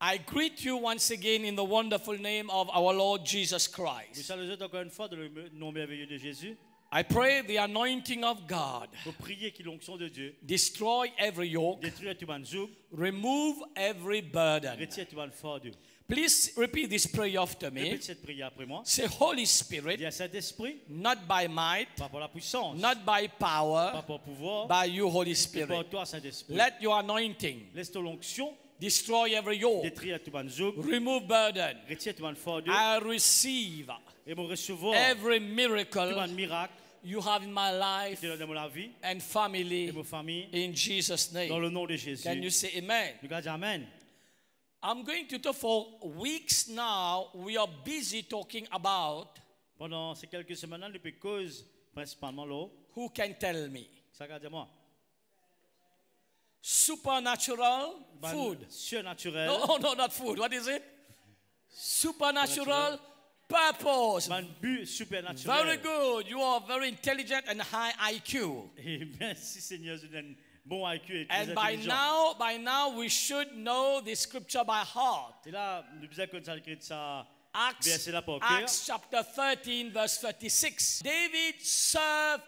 I greet you once again in the wonderful name of our Lord Jesus Vous Christ. saluez encore une fois dans le nom merveilleux de Jésus. I pray the anointing of God Vous priez qu'il l'onction de Dieu destroy every yoke, détruire tout le joug, remove every burden. retire tout le fardeau. Please repeat this prayer after me. Répète cette prière après moi. Say, Holy Spirit, Dis à Saint-Esprit, not by might, pas pour la puissance, not by pas power, pour le pouvoir, by you, Holy mais Spirit. par toi, Saint-Esprit. Let your anointing Laisse ton onction destroy every yoke, détruire tout le joug, remove burden. retire tout le fardeau, I receive et mon recevoir every tout miracle le miracle you have in my life qui est dans mon vie and et family mon famille in Jesus' dans name. le nom de Jésus. Can you say amen? Nous disons Amen. I'm going to talk for weeks now. We are busy talking about Pendant ces quelques semaines, depuis cause principalement là, who can tell me. ça regarde moi. Supernatural food. Surnaturel. No, not food. What is it? Supernatural purpose. Man but supernaturel. Very good. You are very intelligent and high IQ. Et merci Seigneur, je donne bon IQ et très And intelligent. by now we should know the scripture by heart. Et là, nous besoin qu'on s'écrit ça Acts, verset là par cœur. Acts chapter 13 verse 36. David served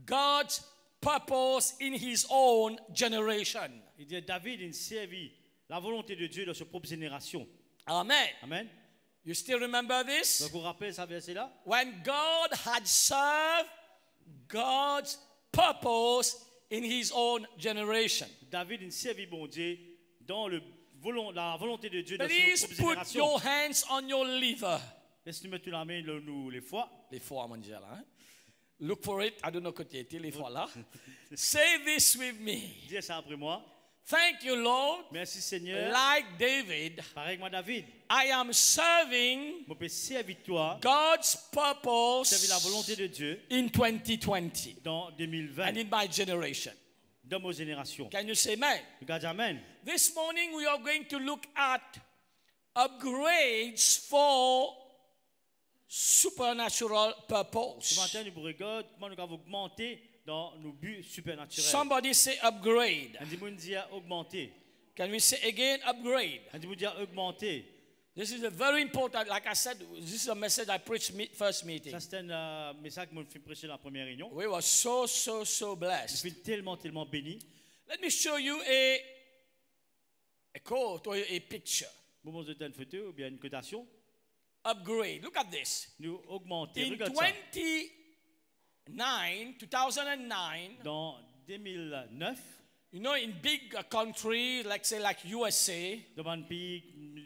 God's purpose in his own generation. Il dit David il servit la volonté de Dieu dans sa propre génération. Amen. Amen. You still remember this? Donc vous rappelez ça verset là? When God had served God's purpose in his own generation. David il servit bon Dieu dans la volonté de Dieu dans Please sa propre put génération. your hands on your liver. Laisse-nous mettre la main dans nous les foies. Les foies, mon Dieu, là. Hein? Look for it. I don't know what it is, les foies là. Say this with me. Dis ça après moi. Thank you, Lord. Merci Seigneur. Like David, Pareil que moi David. I am serving Mon peux servir toi. God's purpose Servir la volonté de Dieu in 2020 dans 2020. and in my generation. Dans nos générations. Can you say amen? Regarde Amen. This morning we are going to look at upgrades for supernatural Ce purpose. matin, nous regardons comment nous avons augmenté dans nos buts supernaturels. Somebody say upgrade. On dit nous dire augmenter. Can we say again upgrade? On dit nous dire augmenter. This is a very important, like I said, this is a message I preached first meeting. Ça c'est un message que je fait prêcher dans la première réunion. We were so Je blessed. suis tellement béni. Let me show you a quote or a picture. Vous montrez une photo ou bien une cotation. Upgrade. Look at this. Nous augmenter. In Regarde ça. 2009, Dans 2009, you know, in big country, like say like USA, dans un pays,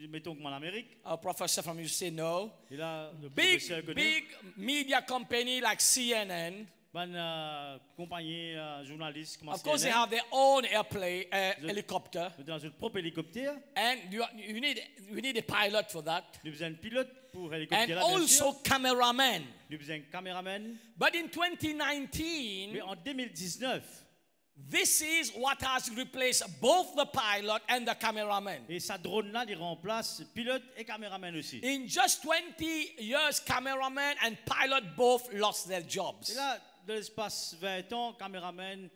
mettons comme en Amérique, our professor from USA know, et là, le professeur connu, big media company like CNN, une compagnie journaliste comme of course they CNN, have their own airplane, helicopter, dans un propre hélicoptère. and you need a pilot for that, Nous avons un pilote pour and hélicoptère là, bien sûr. also cameraman. Nous avons un caméraman. But in 2019, Mais en 2019, this is what has replaced both the pilot and the cameraman. et sa drone là, il remplace pilote et caméraman aussi. In just 20 years, cameraman and pilot both lost their Et jobs. là, dans l'espace 20 ans, caméraman,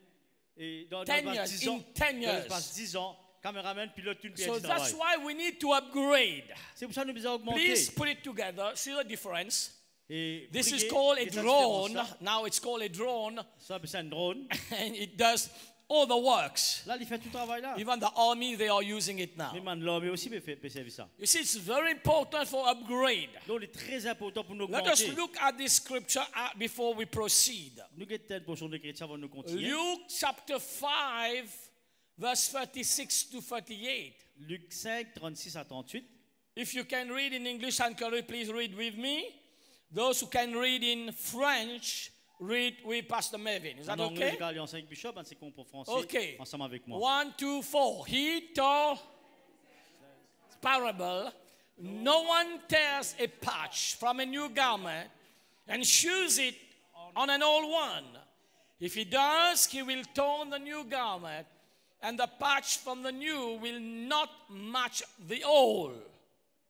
et dans 10 l'espace years, 10 ans, in 10 dans years. l'espace 10 ans, caméraman, pilote, une pièce So de that's travail. why we need to upgrade. C'est pour ça que nous devons augmenter. Please put it together. See the difference? Et This is prier, called a et ça, drone. ça, Now it's called a drone, ça, c'est un drone. and it does all the works. Là, il fait tout le travail là. Even the army, they are using it now. Les man l'armée aussi peut servir ça. You see, it's very important for upgrade. Donc, il est très important pour nous Let us augmenter. look at this scripture before we proceed. Nous avons une portion de chrétiens avant de nous continuer. Luke chapter 5, verse 36 to 38. Luc 5, 36 à 38. If you can read in English and Korean, please read with me. Those who can read in French, read with Pastor Melvin. Is that En anglais, okay? j'ai en 5 bishop, c'est qu'on pour français, Okay. ensemble avec moi. 1, 2, 4. He told parable. No one tears a patch from a new garment and shoes it on an old one. If he does, he will torn the new garment, and the patch from the new will not match the old.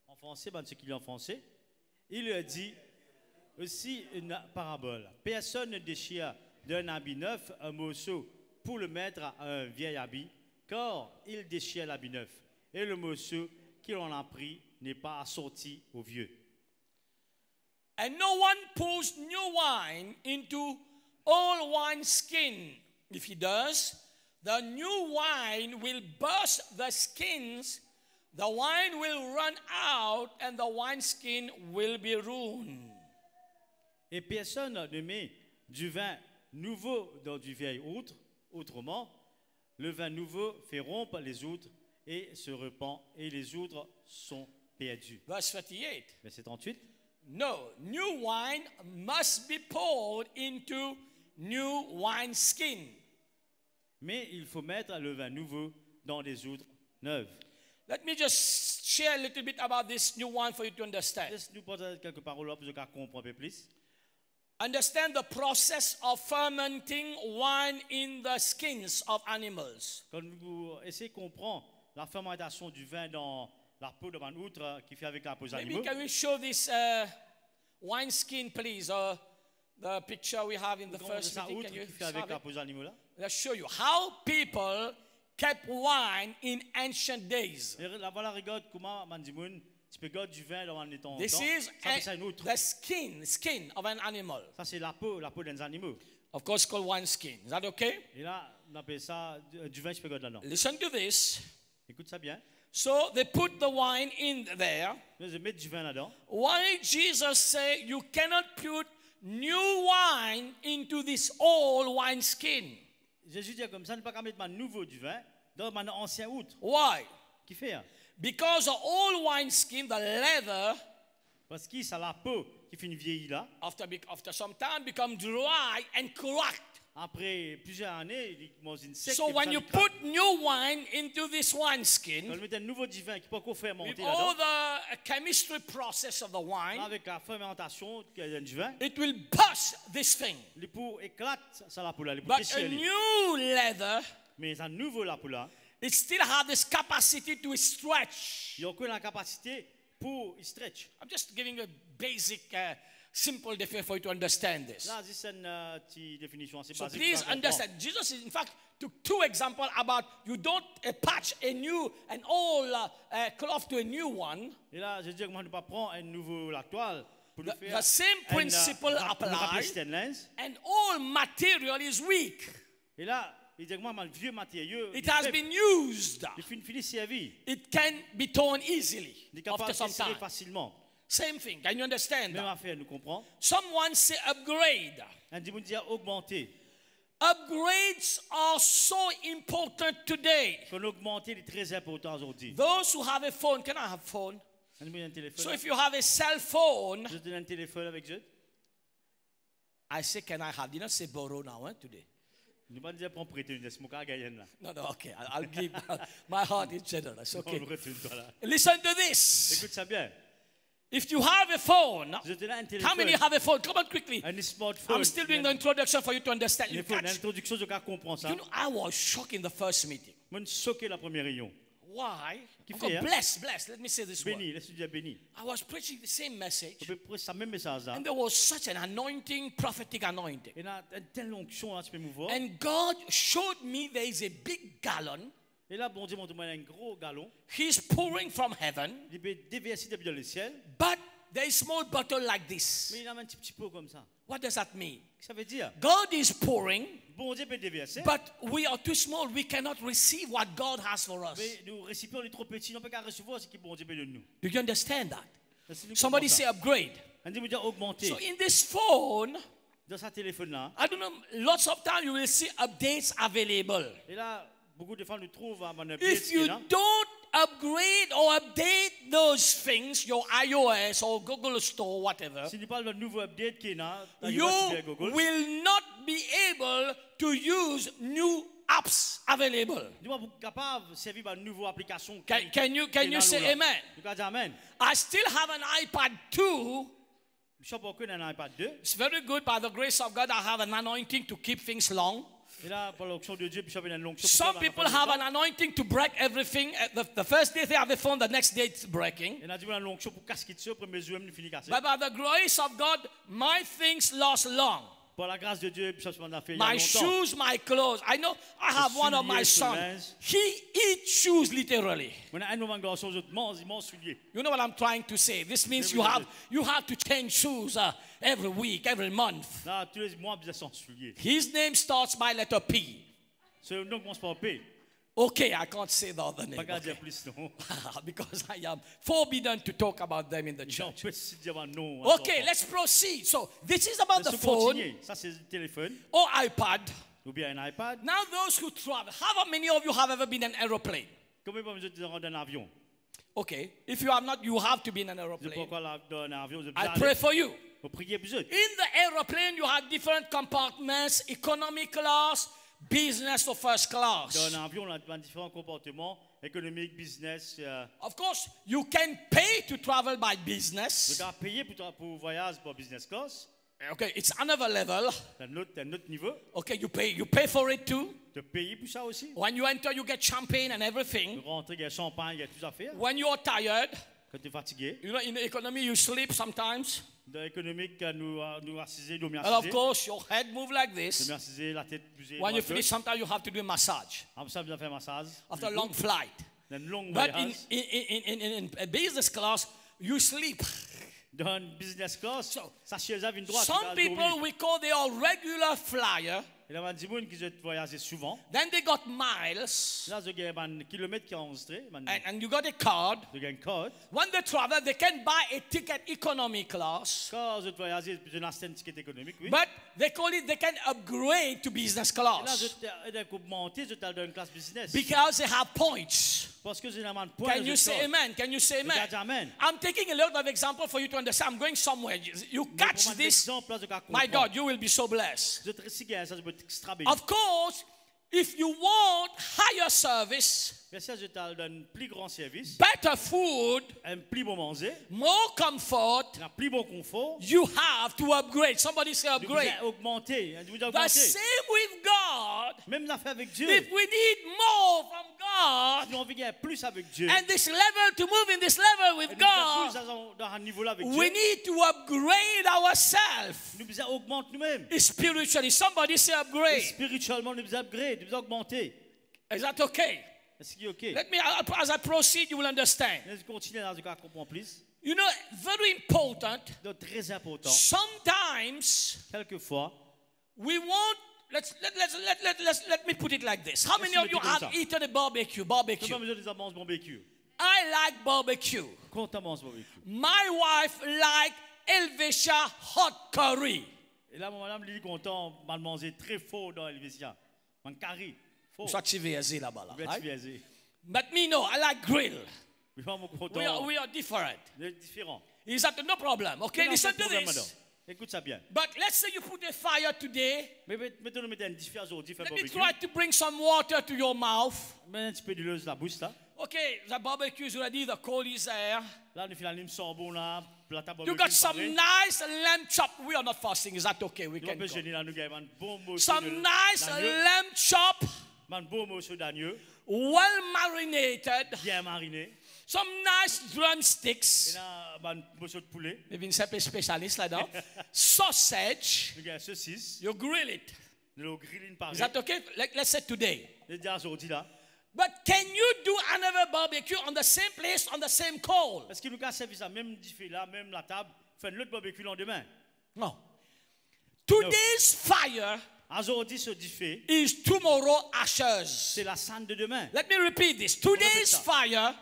En français, ce qu'il est en français, il a dit aussi une parabole. Personne ne déchire d'un habit neuf un morceau pour le mettre à un vieil habit, car il déchire l'habit neuf, et le morceau qu'il en a pris n'est pas assorti au vieux. And no one pours new wine into old wineskin. If he does, the new wine will burst the skins, the wine will run out, and the wineskin will be ruined. Et personne ne met du vin nouveau dans du vieil outre. Autrement, le vin nouveau fait rompre les outres et se repent, et les outres sont perdus. Verse 38. Verset 38. No, new wine must be poured into new wineskin. Mais il faut mettre le vin nouveau dans des outres neuves. Let me just share a little bit about this new wine for you to understand. Laisse-nous poser quelques paroles là pour que vous compreniez un peu plus. Understand the process of fermenting wine in the skins of animals. Quand vous essayez de comprendre la fermentation du vin dans la peau de un outre qui fait avec la peau des Maybe animaux. can we show this wine skin, please, or the picture we have in the first Ça meeting? outre Can you qui fait have avec la it? peau des animaux là. Let's show you how people kept wine in ancient days. Et là, voilà, regarde comment Mandimoun, tu peux garder du vin dans un temps. This Ça, is c'est une outre. the skin of an animal. Ça, c'est la peau des animaux. Of course, called wine skin. Is that okay? Et là, on appelle ça du vin, tu peux garder là-dedans. Listen to this. Écoute ça bien. So they put the wine in there. Je mets du vin là-dedans. Why Jesus say you cannot put new wine into this old wine skin? Jésus dit comme ça, ne pas mettre un nouveau du vin dans un ancien outre. Why? Qui fait? Because the old wine skin, the leather, Parce que ça la peau qui finit vieillie là. after some time become dry and cracked. Après plusieurs années, il commence une sec. So when you put new wine into this wine Quand skin, on met un nouveau du vin qui peut encore fermenter with all là-dedans, the chemistry process of the wine, avec la fermentation du vin, it will burst this thing. les peaux éclatent ça la peau là, les peaux But a déchirent. new leather, Mais un nouveau la peau là, it still has this capacity to stretch. il y a encore la capacité pour stretch. I'm just giving a basic, simple definition for you to understand this. Là, c'est une petite définition assez So basique. please pour comprendre. understand. Jesus, in fact, took two examples about you don't patch an old cloth to a new one. Et là, je dis que moi, ne pas prendre un nouveau la toile pour le The faire. same principle applies, applies. and all material is weak. Et là, il dit que moi, le vieux matériau, It has been used. il finit servi. It can be torn easily Il est capable after de some serrer time. facilement. Same thing. Can you understand Même that? affaire, nous comprenons. Someone say upgrade. Un dit, dit augmenter. Upgrades are so important today. Qu'on augmenter est très important aujourd'hui. Those who have a phone, can I have phone? Un dit, un téléphone. So if you have a cell phone, Je donne un téléphone avec Dieu. I say, can I have? You not say borrow now, today. Nous pas dire prendre prêter une esmoka à Guyane là. No, okay. I'll give. My heart is generous. Okay. On retourne toi là. Listen to this. Écoute ça bien. If you have a phone, Je te donne un how téléphone. many have a phone? Come on quickly. Un smartphone. I'm still doing the introduction for you to understand. Il You faut une catch? introduction, je comprends ça. You know, I was shocked in the first meeting. Moi, je suis choqué la première réunion. Why? Qui Uncle, fait, hein? bless. Let me say this word. Béni, laisse-le dire béni. I was preaching the same message, On peut prêcher ça même message là. and there was such an anointing, prophetic anointing. Et là, une telle onction là, tu peux me voir. And God showed me there is a big gallon. Et là, bon Dieu montre moi un gros galon. He's pouring from heaven, Il peut déverser depuis dans le ciel. but there is small bottle like this. Mais il a un petit peu comme ça. What does that mean? Qu'est-ce que ça veut dire? God is pouring, Bon Dieu peut déverser. but we are too small. We cannot receive what God has for us. Mais nous récipients, on est trop petits, on ne peut pas recevoir ce que bon Dieu peut de nous. Do you understand that? Est-ce que nous Somebody comprenons say ça? upgrade. On dit, vous dire augmenter. So in this phone, Dans sa téléphone là. I don't know, lots of time you will see updates available. Et là, beaucoup de fois, nous trouvons à mon If you don't upgrade or update those things, your iOS or Google Store, whatever, si nous parlons d'un nouveau update qui est là, you will not be able to use new apps available. Nous sommes capables de servir par une nouvelle application. Can you say amen? Nous pouvons dire amen. I still have an iPad 2. Je suis pas encore dans un iPad 2. It's very good. By the grace of God, I have an anointing to keep things long. Et là, par l'onction de Dieu, je suis dans une onction. Some people have an anointing to break everything. The first day they have a phone, the next day it's breaking. Et là, tu as une onction pour casser dessus, pour mesure, nous finit casser. But by the grace of God, my things last long. Par la grâce de Dieu, ça m'a fait il y My a longtemps. shoes, my clothes. I know I have one of my sons. He eats shoes literally. Maintenant, un nouveau garçon, je mange, il mange souliers. You know what I'm trying to say? This means you have to change shoes every week, every month. Là, tous les mois, ils sont souliers. His name starts by letter P. Ce nom commence par P. Okay, I can't say the other name. Pas qu'à dire Okay. plus non. Because I am forbidden to talk about them in the J'en church. peux si dire un nom. Okay, let's proceed. So this is about the Laisse-nous phone continuer. Ça, c'est le téléphone. or iPad. Ou bien un iPad. Now those who travel, how many of you have ever been in an aeroplane? Combien de fois vous êtes dans un avion? Okay, if you have not, you have to be in an Vous n'êtes pas aeroplane. encore dans un avion, vous êtes I déjà pray allé. for you. Vous priez plus eux. In the aeroplane, you have different compartments, economy class, business or first Dans class. un avion, on a différents comportements économiques, business. Of course, you can pay to travel by Vous business. devez payer pour voyage pour business class. Okay, it's another level. C'est un autre niveau. Okay, you pay for it too. De payer pour ça aussi. When you enter, you get champagne and Vous everything. rentrez, il y a champagne, il y a tout à faire. When you're tired, Quand tu es fatigué. you know, in the economy, you sleep sometimes. Dans l'économique, nous assiser, nous And of assiser. course, your head moves like Nous this. assiser, la tête bougée. When you finish, sometimes you have to do a massage Après ça, vous avez fait un massage. after a long flight. Une longue But voyage. in a business class, you sleep. Dans une business class, So, ça chaise à une droite. Some people we call they are regular flyer. Il y a des gens qui ont voyagé souvent. Then they got miles, Là, il y a un kilomètre qui est enregistré. and you got a card. Il y a une code. When they travel, they can buy a ticket economy class, Quand vous voyagez, vous avez un ticket économique, oui. but they call it they can upgrade to business Et là, class vous avez monté, vous avez une classe business. because they have points. Parce que j'ai un point. Can you say amen? Can you say amen? Amen. I'm taking a lot of example for you to understand. I'm going somewhere. You catch this, my God, you will be so blessed. Vous êtes ici, ça va être extra béni. Of course, if you want higher service, Bien sûr, je te donne un plus grand service, better food, un plus bon manger, more comfort, un plus bon confort. you have to upgrade. Somebody say Vous upgrade. avez augmenté. Vous avez The augmenté. same with God. Même l'affaire avec Dieu. If we need more from God, Si on veut gagner plus avec Dieu, and this level to move in this level with et nous devons plus God, dans un niveau-là avec we Dieu, need to upgrade ourselves nous devons augmenter nous-mêmes. spiritually. Somebody say Et upgrade. spirituellement, nous devons upgrade, nous devons augmenter. Is that okay? Est-ce qu'il est OK? Let me, as I proceed, you will understand. Laisse continuer dans ce cas, comprendre plus. You know, very important. Donc, très important. Sometimes Quelquefois, we want. Let me put it like this. How many of you have eaten a barbecue? nous Barbecue. avons besoin des amances barbecue. I like barbecue. Quand amance barbecue. My wife like Helvetia hot curry. Et là, mon madame, lui, content, m'a mangé très fort dans Helvetia. Un carré. Fort. So TVSZ là-bas, là, Bien right? tibiaisé. But me no, I like grill. Mais pas mon content. We are different. Il est différent. Is that no problem? Okay, Non, listen pas de to problème, madame. this. Écoute ça bien. But let's say you put a fire today. Mais mettons, nous mettons un différent aujourd'hui, fait Let me barbecue. try to bring some water to your mouth. Mets un petit peu d'huile dans la bouche, là. Okay, the barbecue is ready, the coal is there. Là, nous faisons un sort bon, là. La table You barbecue got some parée. nice lamb chop. We are not fasting. Is that okay? We Nous, can on peut go. gêner, là, nous gagnons un bon morceau Some nice d'agneau. lamb chop, Un bon morceau d'agneau, well marinated. bien mariné. Some nice Et drumsticks. là, un morceau de poulet. Maybe une spécialiste là-dedans. Sausage. Nous gagnons saucisse. You grill it. Nous le grillons par Is that okay? Let's say today. Les dire aujourd'hui, là. But can you do another barbecue on the same place, on the same coal? Est-ce qu'il nous a servi ça, même diffé là, même la table, faire l'autre barbecue le lendemain? No. Today's fire Aujourd'hui, ce diffé, is tomorrow ashes. c'est la cendre de demain. Let me repeat this. Today's fire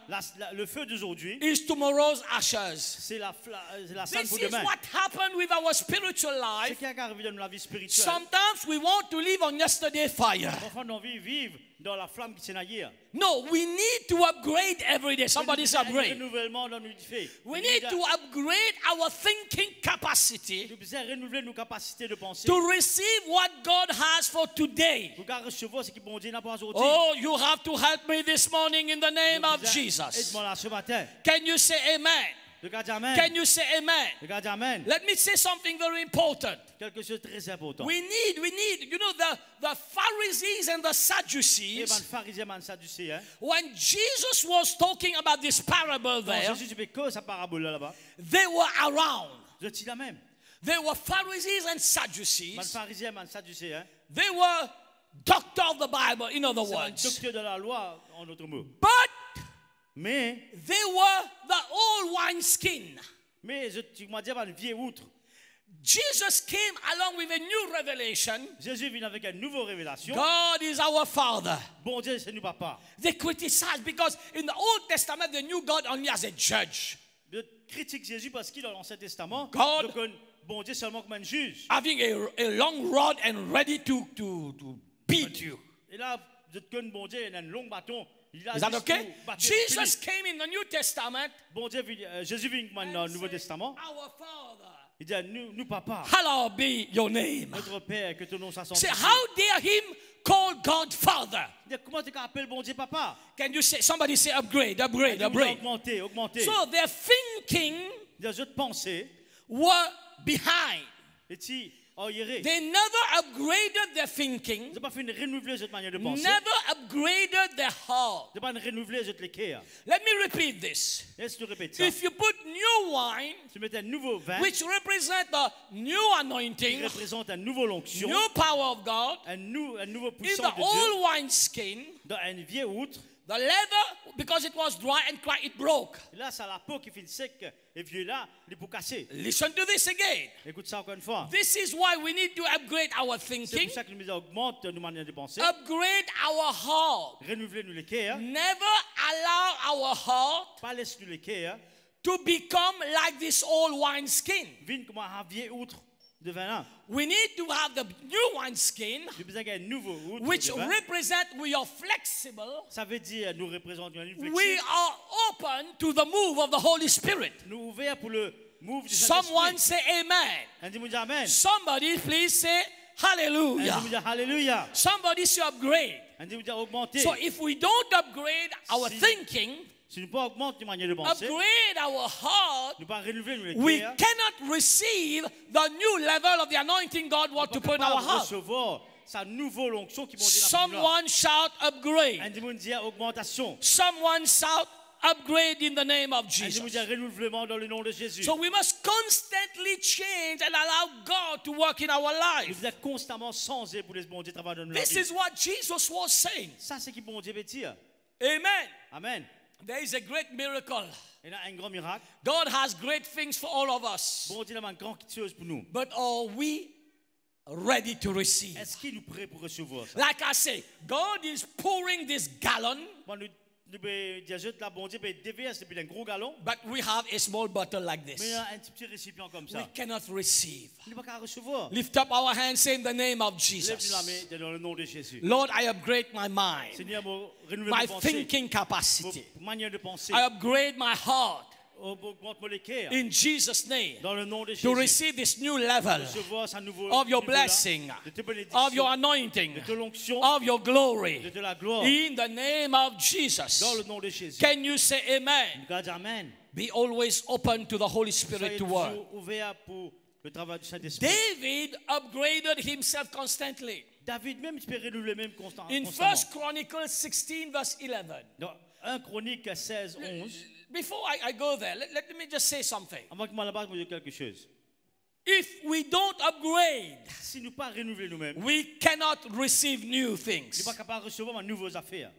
Le feu d'aujourd'hui, is tomorrow's ashes. c'est la cendre This pour is demain. what happened with our spiritual Ce life. qui est arrivé dans la vie spirituelle. Sometimes we want to live on yesterday's fire. Parfois, on vit vivre dans la flamme qui s'est hier. No, we need to upgrade every day. Somebody say Un upgrade. renouvellement dans notre vie. We need to upgrade our thinking capacity Nous devons renouveler nos capacités de penser. to receive what God has for today. Pour qu'on recevoir ce qui bon Dieu n'a pas aujourd'hui. Oh, you have to help me this morning in the name of Nous Jesus. aide-moi là ce matin. Can you say amen? Regarde Amen. Can you say amen? Regarde Amen. Let me say something very important. Quelque chose de très important. We need, you know, the Pharisees and the Et Sadducees, ben pharisien, man sadducéen. when Jesus was talking about this parable Quand there, Jésus dit que sa parabole là-bas, they were around. je dis la même. They were Pharisees and Man Sadducees. pharisien, man sadducéen. They were doctor of the Bible, in other C'est un words. docteur de la loi, en d'autres mots. But Mais, they were the old wineskin. tu m'as dit, une vieille outre. Jesus came along with a new revelation. Jésus vient avec une nouvelle révélation. God is our Father. Bon Dieu, c'est nous papa. They criticized because in the Old Testament they knew God only as a judge, De critique Jésus parce qu'il est dans l'Ancien Testament. God- Donc, bon Dieu seulement comme un juge. having a long rod and ready to beat you. Et là, de bon Dieu, il a un long bâton. Il a Is that juste okay? pour battre Jesus Philippe. came in the New Testament. Bon Dieu, Jésus vient dans and le Nouveau said, Testament. Our Father, Il dit à nous papa, hallowed be your name. notre Père, que ton nom soit Say, sanctifié. how dare him call God Father? Il dit, comment tu appelles bon Dieu papa? Can you say, somebody say upgrade, upgrade, Il dit, upgrade. augmenter, augmenter. So their thinking Il dit, je te pensais, were behind. et tu as iré. They never upgraded their thinking, Ils n'ont pas fait une renouveler cette manière de penser. never upgraded their heart. Ils n'ont pas une renouveler cette l'équerre. Let me repeat this. Laisse te répéter ça. If you put new wine, Tu mets un nouveau vin which represent the new qui anointing, représente une nouvelle onction, new power of God, un nouveau in puissance the de Dieu, old wineskin, dans une vieille outre. the leather, because it was dry and cracked, it broke. Et là, c'est la peau qui fait sec et vieux là, il est pour casser. Listen to this again. Écoute ça encore une fois. This is why we need to upgrade our C'est thinking, pour ça que nous augmente nos manières de penser. upgrade our heart. Renouveler nous l'équerre. Never allow our heart Pas laisser nous l'équerre. to become like this old wineskin. Viens comme un vieille outre de vin là. We need to have the new wineskin, J'ai besoin d'un nouveau outre which de vin. represent we are flexible. Ça veut dire nous représentons une We flexible. are open to the move of the Holy Spirit. Nous ouverts pour le move du Someone Saint-Esprit. say amen. On dit, dit amen. Somebody please say On hallelujah. dit, alléluia. Somebody say upgrade. On dit, augmenter. So if we don't upgrade our Si- thinking, Si nous pas augmenter nos manières de penser, upgrade our heart, nous pas renouveler nos we l'équerre, cannot receive the new level of the anointing God wants to put in our heart. recevoir sa nouvelle onction qui vont dire Someone shout upgrade. on dit, dit augmentation. Someone shout upgrade in the name of On dit, Jesus. renouvellement dans le nom de Jésus. So we must constantly change and allow God to work in our Nous life. devons être constamment changés pour les bon Dieu travailler dans nos This vies. is what Jesus was saying. Ça, c'est qui bon Dieu veut dire. Amen. Amen. There is a great miracle. Il y a un grand miracle. God has great things for all of us. Bon Dieu a une grande chose pour nous. But are we ready to receive? Est-ce qu'il nous prêt pour recevoir ça? Like I say, God is pouring this gallon, Bon, nous pouvons dire, juste là, bon Dieu peut déverser depuis un gros galon. but we have a small bottle like Mais il y this. a un petit récipient comme We ça. cannot receive. Il n'est pas qu'à recevoir. Lift up our hands, say in the name of Lève la Jesus. main dans le nom de Jésus. Lord, I upgrade my mind, Seigneur, renouvelle my mon pensée, thinking capacity. mon manière de penser. I upgrade my heart Augmente-moi le cœur. in Jesus' name Dans le nom de to Jésus. receive this new level Recevoir sa nouveau of your niveau là, blessing, de tes bénédictions, of your anointing, de l'onction, of your glory de la gloire. in the name of Dans Jesus. le nom de Jésus. Can you say amen? God, amen. Be always open to the Holy Spirit Soyez to work. toujours ouverts pour le travail du Saint-Esprit. David upgraded himself constantly. David, même, tu peux renouveler même constamment. In 1 Chronicles 16, verse 11. Dans 1 Chronique 16, 11. Before I go there, let me just say something. Avant que moi là-bas, je me dise quelque chose. If we don't upgrade, Si nous pas renouveler nous-mêmes, we cannot receive new nous ne things. sommes pas capables de recevoir de nouvelles affaires.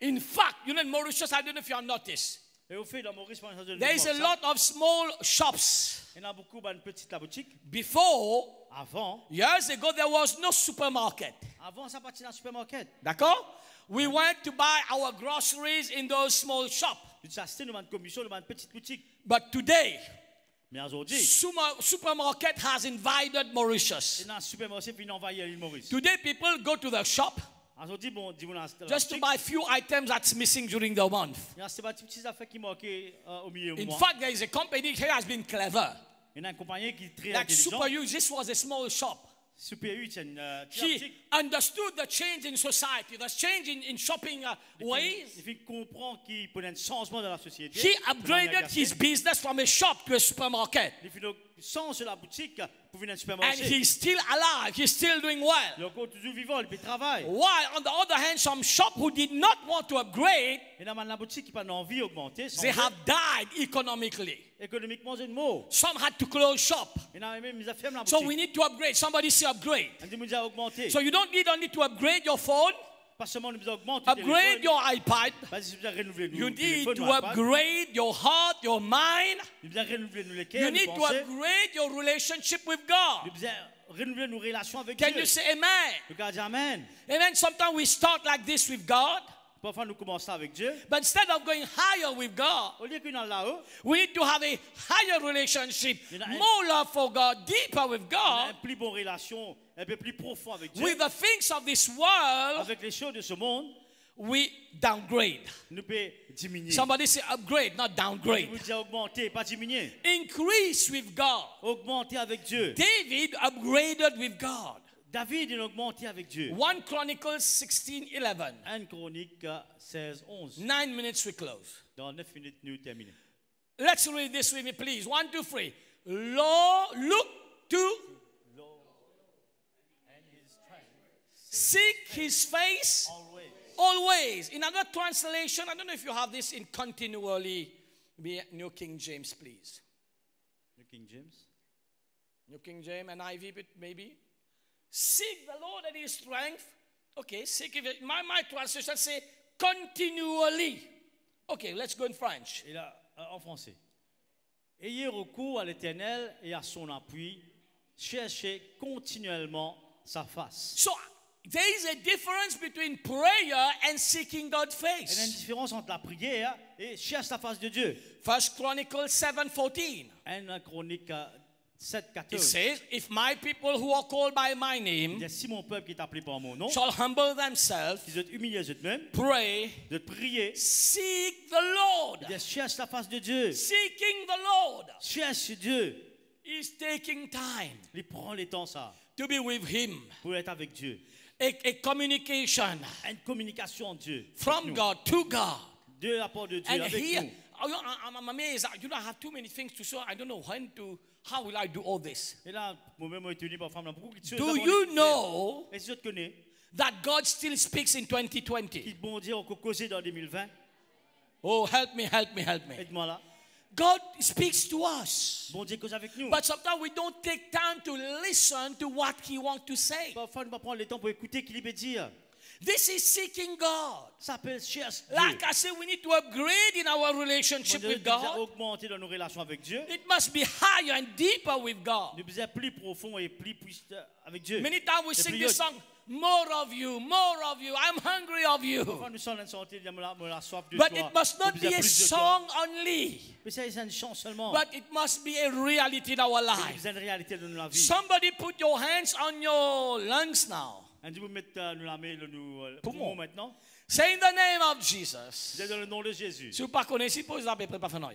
In fact, you know, in Mauritius, I don't know if you have noticed, Et au fait, dans Maurice, par exemple, there is a lot of small shops. il y en a beaucoup dans une petite la boutique. Before, Avant, years ago, there was no supermarket. ça partit dans le supermarché. D'accord? We went to buy our groceries in those small shops. Nous avons acheté une commission dans une petite boutique. But today, Mais aujourd'hui, supermarket has invaded Mauritius. il y a un supermarché qui envahit l'île Maurice. Today, people go to the shop Aujourd'hui, bon, dis-moi dans la just to boutique, buy few items that's missing during the month. il y a ces petites affaires qui manquaient au milieu du In mois. fact, there is a company here has been clever. Il y a une compagnie qui est très Like Super intelligente. U, this was a small shop. Super U, c'est une petite He boutique. understood the change in society, the change in shopping ways. Il fait comprendre qu'il peut y avoir un changement dans la société. He upgraded his business from a shop to a supermarket. Il sont sur la boutique pour venir au and supermarché. he's still alive, he's still doing well. Il est encore toujours vivant, il travaille. While on the other hand, some shop who did not want to upgrade, Et dans la boutique qui n'a pas envie d'augmenter, they have died economically. économiquement, c'est une mot. Some had to close shop. Il a même mis à fermer la So boutique. we need to upgrade. Somebody say upgrade. On dit, nous a augmenté. So you don't need only to upgrade your phone, Pas seulement nous a augmenté. upgrade your iPad. Pas si nous a renouvelé You nos need téléphones, to nos iPads. upgrade your heart, your mind. Nous a renouvelé nos You lesquels, need nos to pensées. upgrade your relationship with God. Nous a renouvelé nos relations avec Can Dieu. you say amen? Le gars dit Amen. Amen. Sometimes we start like this with God, Parfois, nous commençons avec Dieu. but instead of going higher with God, Au lieu qu'on est là-haut, we need to have a higher relationship, You know, more love for God, deeper with on a God, une plus bonne relation, un peu plus profond avec Dieu. with the things of this world. Avec les choses de ce monde, We downgrade. nous pouvons diminuer. Somebody say upgrade, not downgrade. Vous dites augmenter, pas diminuer. Increase with God. Augmenter avec Dieu. David upgraded with God. David, il a augmenté avec Dieu. 1 Chronicles 16:11. 1 Chronique 16, 11. 9 minutes we close. Dans 9 minutes, nous terminons. Let's read this with me, please. 1, 2, 3. Lord, look to seek his face always. In another translation, I don't know if you have this in continually. Be New King James, please. New King James. New King James and NIV, maybe. Seek the Lord and his strength. Okay, seek it. My translation say continually. Okay, let's go in French. Et là, en français. Ayez recours à l'Éternel et à son appui. Cherchez continuellement sa face. So there is a difference between prayer and seeking God's Il y a une face. différence entre la prière et chercher la face de Dieu. First Chronicles 7:14. 1 Chronique 7, It 14. says, if my people who are called by my Il name dit, si mon peuple qui est appelé par mon nom, shall humble themselves, qu'ils soient humiliés eux-mêmes, pray, de prier, seek the Lord. il dit, cherche la face de Dieu. Seeking the Lord Cherche Dieu. is taking time Il prend le temps ça to be with him. pour être avec Dieu. A communication Une communication en Dieu. from Avec nous. God to God. De la part de Dieu And avec here, nous. I'm amazed. You don't have too many things to say. I don't know how will I do all this. Et là, moi-même, je suis tenu par femme. Beaucoup de choses Do avant you de know faire. Et si je te connais, that God still speaks in 2020? qui bon Dieu on peut causer dans 2020, Oh, help me, help me, help me. aide-moi là. God speaks to us. Bon Dieu cause avec nous. But sometimes we don't take time to listen to what He wants to say. Parfois, nous ne prendre le temps pour écouter ce qu'il veut dire. This is seeking God. Ça s'appelle cherche Dieu. Like I said, we need to upgrade in our Bon relationship Dieu with nous a God. augmenté dans nos relations avec Dieu. It must be higher and deeper with God. Nous sommes plus profond et plus puissant avec Dieu. Many times we Et sing plus this song, more of you, I'm hungry of you. Parfois, nous sommes en santé, nous avons la soif de But toi. it must not Nous be avons a plus de toi. song only, Mais c'est une chance seulement. but it must be a reality in our life. C'est une réalité de notre vie. Somebody put your hands on your lungs now. On dit vous mettez nous la main nous Poumons. poumons maintenant. Say in the name of Jesus. C'est dans le nom de Jésus. Si vous ne connaissez pas, vous avez préparé faire.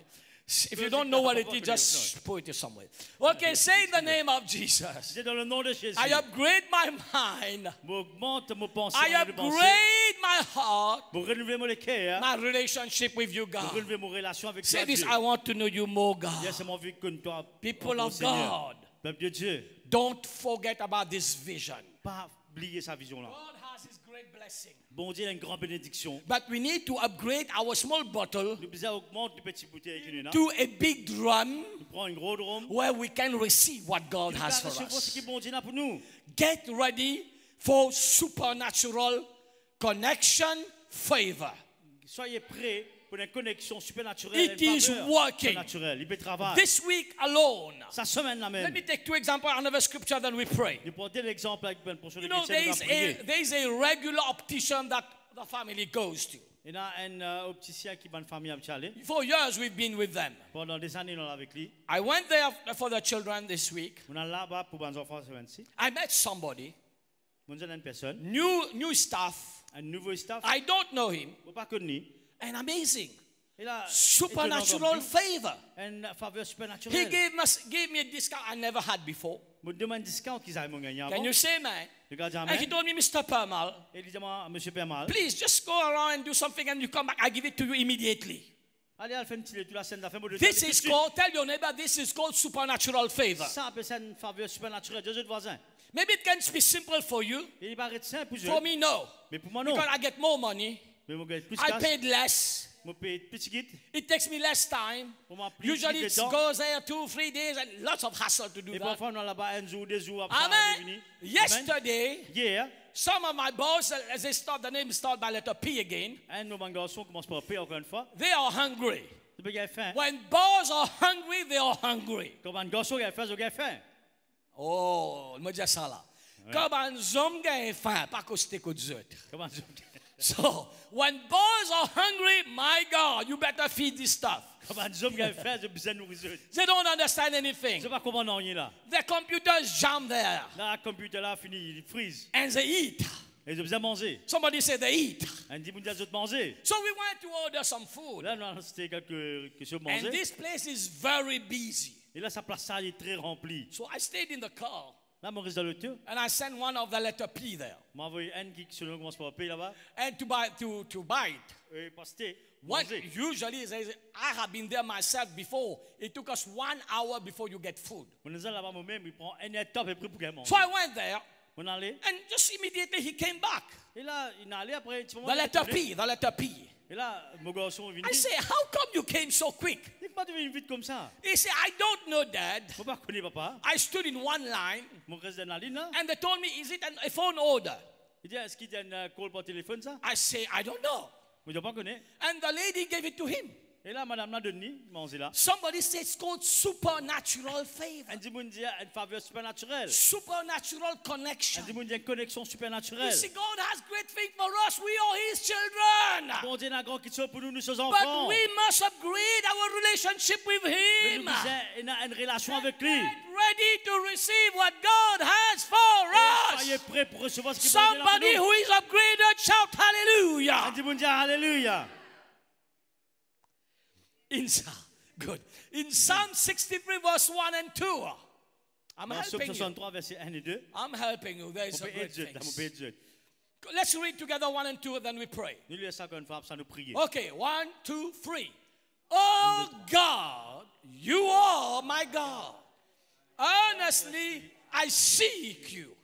If you don't know what it is, just put it somewhere. Okay, say in the name of Jesus. C'est dans le nom de Jésus. I upgrade my mind. M'augmente mon pensée. I upgrade my heart, Pour renouveler mon cœur. my relationship with you, Pour God. renouveler mon relation avec Say toi, this, Dieu. I want to know you more, God. Yes, c'est mon vie que toi. People oh, of Seigneur. God, Peuple de Dieu. don't forget about this vision. Pas oublier sa vision là. God has His great blessing. Bon Dieu a une grande bénédiction. But we need to upgrade our small bottle Nous besoin augmenter les petits bouteilles qui nous là. to a big drum Nous prenons un gros drum. where we can receive what God Nous has for recevoir ce us. que bon Dieu a pour nous. Get ready for supernatural connection favor. Soyez prêts pour une connexion supernaturelle. It is working. Naturelle. Il peut travailler. This week alone, Sa semaine là let même. me take two examples, another scripture, then we pray. Nous prenons l'exemple avec Ben prochain You know, there is a regular optician that the family goes to. Il y a un opticien qui est une famille à aller. For years we've been with them. Pendant des années, nous sommes avec lui. I went there for the children this week. On est là-bas pour les enfants ici. I met somebody, On a une personne, new staff. un nouveau staff. I don't know him. On ne pas connu. And amazing. Il a Supernatural favor. une faveur He supernaturelle. gave me a discount I never had before. Je me demande un discount qu'ils avaient gagné avant. Can you say, man? Le gars dit And he Amen. told me, Mr. Permal, Et il dit moi, Monsieur Permal, please just go around and do something and you come back. I give it to you immediately. Allez, elle fait une petite la scène d'affaires. This is called, tell your neighbor, this is called supernatural favor. Ça appelle ça une faveur supernaturelle. Deux autres voisins. Maybe it can be simple for you. Il paraît simple pour For me, no. Mais pour moi, non. Because I get more money. Mais moi, plus I paid less. Moi, paye petit kit. It takes me less time. Pour moi, plus Usually it goes there 2-3 days and lots of hassle to do Et that. parfois, on a là-bas un jour, deux jours après. Amen. Yesterday, Hier, some of my boys, as they start, the name start by letter P again. un de nos garçons commence par P encore une fois. They are hungry. C'est parce qu'il a faim. When boys are hungry, they are hungry. Comme un garçon qui a faim, il a faim. Oh, me dis ça là. Comme un homme qui a faim, pas que c'était que des autres. Comment ça? So, when boys are hungry, my God, you better feed this stuff. Comme un homme qui a faim, j'ai besoin de nourriture. They don't understand anything. Je sais pas comment on est là. The computers jam there Là, le computer là fini, il freeze. and they eat. Et ils ont besoin de manger. Somebody said they eat. On dit, vous avez manger. So we went to order some food. Là, on a acheté quelque chose à And manger. this place is very busy. Et là, sa place là, est très remplie. So I stayed in the car Là, Maurice dans le tour. and I sent one of the letter P there. M'a envoyé un qui selon commence par P là-bas. And to buy it. Et passer. What Manger. usually is, I have been there myself before. It took us 1 hour before you get food. On est là-bas moi-même, il prend un heure top et prix pour qu'il mange. So I went there On est allé. and just immediately he came back. Et là, il est allé après. Un petit moment, The il est letter retourné. P, the letter P. Et là, mon garçon est venu. I say, how come you came so quick? Il n'est pas devenu vite comme ça. He said, I don't know, Dad. Je ne connais pas papa. I stood in one line Mon reste dans la ligne là. and they told me, is it a phone order? Il dit, est-ce qu'il y a un call par téléphone ça? I say, I don't know. Je ne pas connaître. And the lady gave it to him. Et là, madame l'a donné, mangé là. Somebody said it's called supernatural favor. Elle dit, mon Dieu, une faveur supernaturelle. Supernatural Elle connection. dit, mon Dieu, une connexion You supernaturelle. see, God has great things for us. We are His children. Bon Dieu, il a un grand qui soit pour nous, nous sommes But enfants. we must upgrade our relationship with Mais nous Him. avons une relation avec lui. Get ready to receive what God has for Soyez us. prêts pour recevoir ce qu'il va donner Somebody pour nous. who is upgraded, shout Elle hallelujah. dit, mon Dieu, alléluia. Good. In Psalm 63, verse 1 and 2. I'm Dans Psaume helping you. 63, versets 1 et 2. I'm helping you. There is On a peut great être on peut thing. être jeune. Let's read together 1 and 2, then we pray. Nous lisons ça encore une fois, ça nous prier. Okay, 1, 2, 3. Oh God, you are my God. Earnestly I seek you.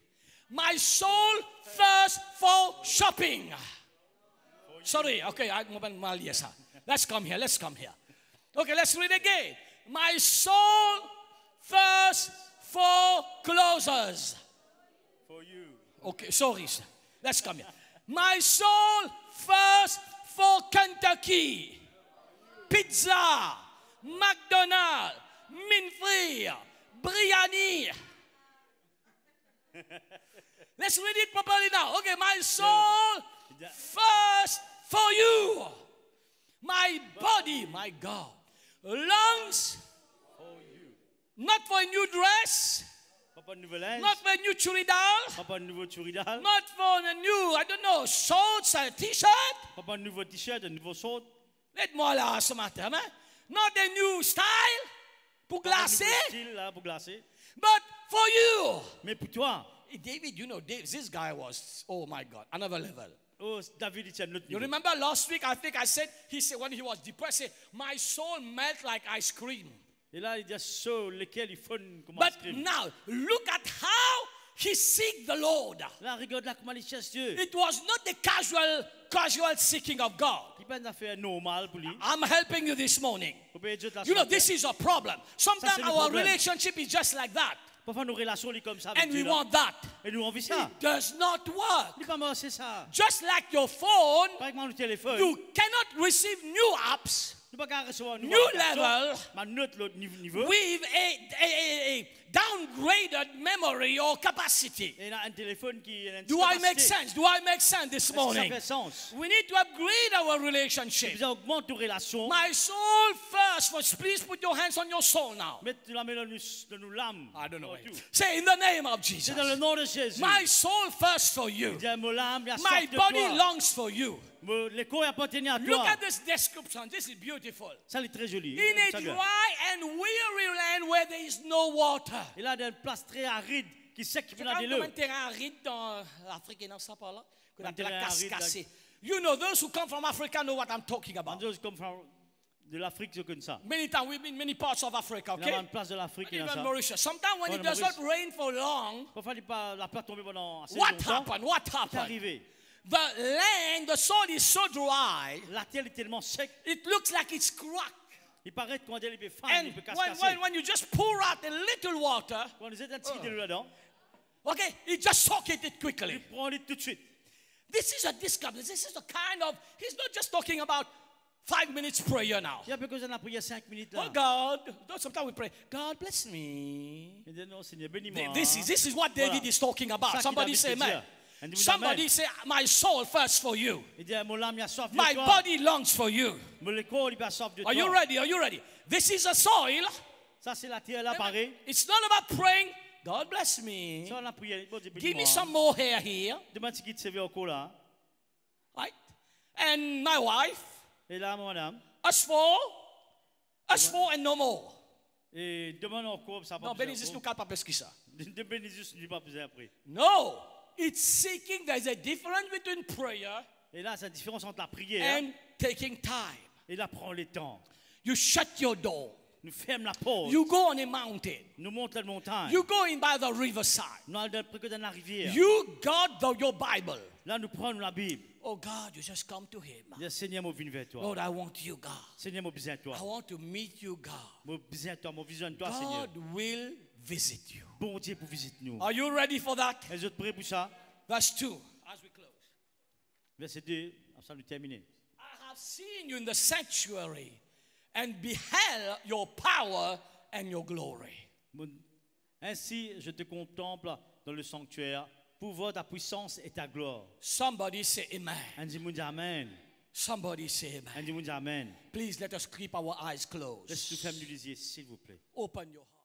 My soul thirsts for shopping. Sorry, okay, let's come here, let's come here. Okay, let's read again. My soul thirsts for clothes. For you. Okay, sorry, sir. Let's come here. My soul thirsts for Kentucky, pizza, McDonald's, Minfree, biryani. Let's read it properly now. Okay, my soul thirsts for you. My body, my God, longs not for a new dress, Pas de nouvel linge. not for a new churidal, Pas de nouveau churidal. not for a new, I don't know, shorts, a t-shirt. Pas de nouveau t-shirt, un nouveau short. Laisse-moi là ce matin, hein? Not a new style pour Pas de glacer, nouveau style là pour glacer. but for you. Mais pour toi, David, you know, this guy was, oh my God, another level. oh, David, il tient un autre You niveau. remember last week, I think I said, he said when he was depressed, he said, my soul melt like ice cream. Et là, il dit sur lequel il faut comme But ice cream. now, look at how he seek the Lord. Là, regarde là comment il cherche Dieu. It was not the casual seeking of God. Il pas une affaire normale pour lui. I'm helping you this morning. Faut payer Dieu de la You know, santé. this is a problem. Sometimes c'est le our problème. relationship is just like that. Parfois, nos relations, sont comme ça avec And we Dieu. là. want that. Et nous, on vit ça. It does not work. Il pas moi, c'est ça. Just like your phone, Par exemple, le téléphone. you cannot receive new apps Nous ne pouvons pas recevoir une New nouvelle application, level. mais notre l'autre niveau. with a downgraded memory or capacity. Et il y a un téléphone qui a une Do I make capacité. sense? Do I make sense this Est-ce que ça morning? fait sens? We need to upgrade our relationship. Vous augmente nos relations. My soul first. Please put your hands on your soul now. Mettez la main dans nos lames. I don't know. Oh, tout. Say in the name of Jesus. C'est dans le nom de Jésus. My soul thirsts for you. Dis à mon âme, il y a My soif de body toi. longs for you. Le corps appartient à Look toi. at this description. This is beautiful. Ça, c'est très joli. In a Ça vient. dry and weary land where there is no water. Il a des places très arides qui sec qui Tu prennent de comme l'eau. un terrain aride dans l'Afrique et dans ça par là, qu'on Un appelle la terrain aride, cascasée. You know, those who come from Africa know what I'm talking And about. those come from de l'Afrique, je connais ça. Many times we've been in many parts of Africa, Il y a okay? une place de l'Afrique qui Even a ça. Mauritius. Sometimes when Oh, it le does not Maurice. rain for long, Parfois, la pluie tombe pendant assez what longtemps. happened? What C'est happened? arrivé. The land, the soil is so dry, La terre est tellement sec. it looks like it's cracked. Il paraît qu'on dit qu'il peut faire, And il peut casser. when you just pour out a little water, Quand vous êtes un petit peu là-dedans, okay, it just soak it il quickly. prend le tout de suite. This is a discovery. This is a kind of, he's not just talking about 5 minutes prayer now. Il y a peu que j'en ai prié 5 minutes Oh là. God, sometimes we pray, God bless me. Il dit non, Seigneur, bénis-moi. This is what David Voilà. is talking about. Ça qui Somebody David say peut amen. dire. And we Somebody amen. say, my soul thirsts for you. Il dit mon âme, il a soif de My toi. body longs for you. Mon corps, il a soif de Are you toi. ready? Are you ready? This is a soil. Ça, c'est la terre là, pareil. It's not about praying, God bless me. Ça, on a prié. Bon Dieu, Give me bénis-moi. some more hair here. Demande si qui te servait encore là. Right? And my wife, Et là, mon âme. us four and no more. Et demande encore, ça va Non, pas Benizis plus nous parle pas plus que ça. de bénédiction, je ne pas plus après. No, it's seeking. There's a difference between prayer Et là, c'est la différence entre la prière and taking time. et là, prend le temps. You shut your door. Nous fermons la porte. You go on a mountain. Nous montons la montagne. You go in by the riverside. Nous allons près dans la rivière. You got your Bible. Là, nous prenons la Bible. Oh God, you just come to Him. Dis, Seigneur, mon venu vers toi. Lord, I want you, God. Seigneur, mon besoin de toi. I want to meet you, God. Mon besoin de toi, mon vision de toi, Seigneur. God will visit you. Bon Dieu pour visiter nous. Are you ready for that? Les autres prêts pour ça? Verse 2. As we close. Verset 2, ça nous termine. I have seen you in the sanctuary and beheld your power and your glory. Ainsi, je te contemple dans le sanctuaire pour voir ta puissance et ta gloire. Somebody say amen. On dit, mon Dieu, amen. Somebody say On amen. dit, mon Dieu, amen. Please let us keep our eyes closed. Laisse-nous fermer les yeux, s'il vous plaît. Open your heart.